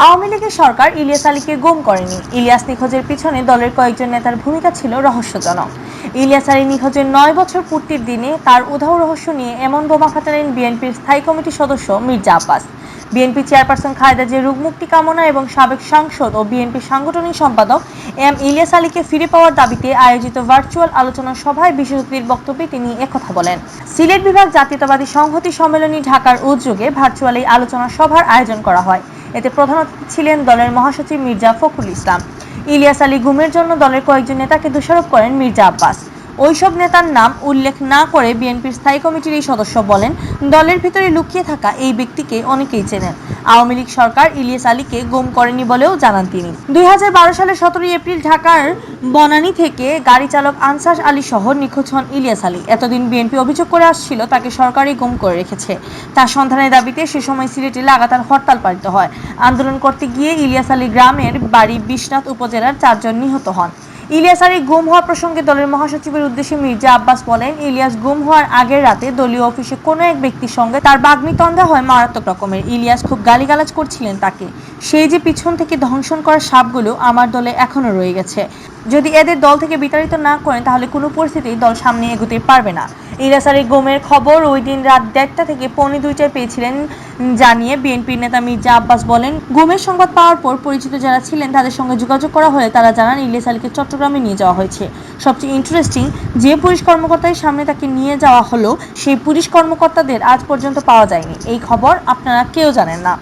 আওয়ামী লীগের সরকার ইলিয়াস আলীকে গুম করেনি। ইলিয়াস নিখোঁজের পিছনে দলের কয়েকজন নেতার ভূমিকা ছিল রহস্যজনক। ইলিয়াস আলী নিখোঁজের 9 বছর পূর্তির দিনে তার উধাও রহস্য নিয়ে এমন বোমা ফাটালেন বিএনপির স্থায়ী কমিটির সদস্য মির্জা আব্বাস। বিএনপি চেয়ারপারসন খালেদা জিয়ার রোগ মুক্তি কামনা এবং সাবেক সাংসদ ও বিএনপির সাংগঠনিক সম্পাদক এম ইলিয়াস আলীকে ফিরে পাওয়ার দাবিতে আয়োজিত ভার্চুয়াল আলোচনা সভায় বিশেষ অতিথির বক্তব্যে তিনি একথা বলেন। সিলেট বিভাগ জাতীয়তাবাদী সংহতি সম্মেলনী ঢাকার উদ্যোগে ভার্চুয়াল এই আলোচনা সভার আয়োজন করা হয়। এতে প্রধান অতিথি ছিলেন দলের মহাসচিব মির্জা ফখরুল ইসলাম। ইলিয়াস আলী গুমের জন্য দলের কয়েকজন নেতাকে দোষারোপ করেন মির্জা আব্বাস। ওইসব নেতার নাম উল্লেখ না করে বিএনপির স্থায়ী কমিটির এই সদস্য বলেন, দলের ভিতরে লুকিয়ে থাকা এই ব্যক্তিকে অনেকেই চেনেন। আওয়ামী লীগ সরকার ইলিয়াস আলীকে গুম করেনি বলেও জানান তিনি। 2012 সালের 17 এপ্রিল ঢাকার বনানী থেকে গাড়ি চালক আনসার আলী সহ নিখোঁজ হন ইলিয়াস আলী। এতদিন বিএনপি অভিযোগ করে আসছিল তাকে সরকারই গুম করে রেখেছে। তার সন্ধানের দাবিতে সে সময় সিলেটে লাগাতার হরতাল পালিত হয়। আন্দোলন করতে গিয়ে ইলিয়াস আলী গ্রামের বাড়ি বিশ্বনাথ উপজেলার 4 জন নিহত হন। ইলিয়াস আলী গুম হওয়া প্রসঙ্গে দলের মহাসচিবের উদ্দেশ্যে মির্জা আব্বাস বলেন, ইলিয়াস গুম হওয়ার আগের রাতে দলীয় অফিসে কোনো এক ব্যক্তির সঙ্গে তার বাগ্বিতণ্ডা হয় মারাত্মক রকমের। ইলিয়াস খুব গালিগালাজ করছিলেন তাকে। সেই যে পিছন থেকে দংশন করা সাপগুলো আমার দলে এখনো রয়ে গেছে। যদি এদের দল থেকে বিতাড়িত না করেন তাহলে কোনো পরিস্থিতিই দল সামনে এগোতে পারবে না। ইলিয়াস আলী গুমের খবর ওই দিন রাত 1:30 থেকে 1:45 পেয়েছিলেন জানিয়ে বিএনপির নেতা মির্জা আব্বাস বলেন, গুমের সংবাদ পাওয়ার পর পরিচিত যারা ছিলেন তাদের সঙ্গে যোগাযোগ করা হলে তারা জানান ইলিয়াস আলীকে চট্টগ্রামে নিয়ে যাওয়া হয়েছে। সবচেয়ে ইন্টারেস্টিং, যে পুলিশ কর্মকর্তার সামনে তাকে নিয়ে যাওয়া হলো সেই পুলিশ কর্মকর্তাদের আজ পর্যন্ত পাওয়া যায়নি। এই খবর আপনারা কেউ জানেন না।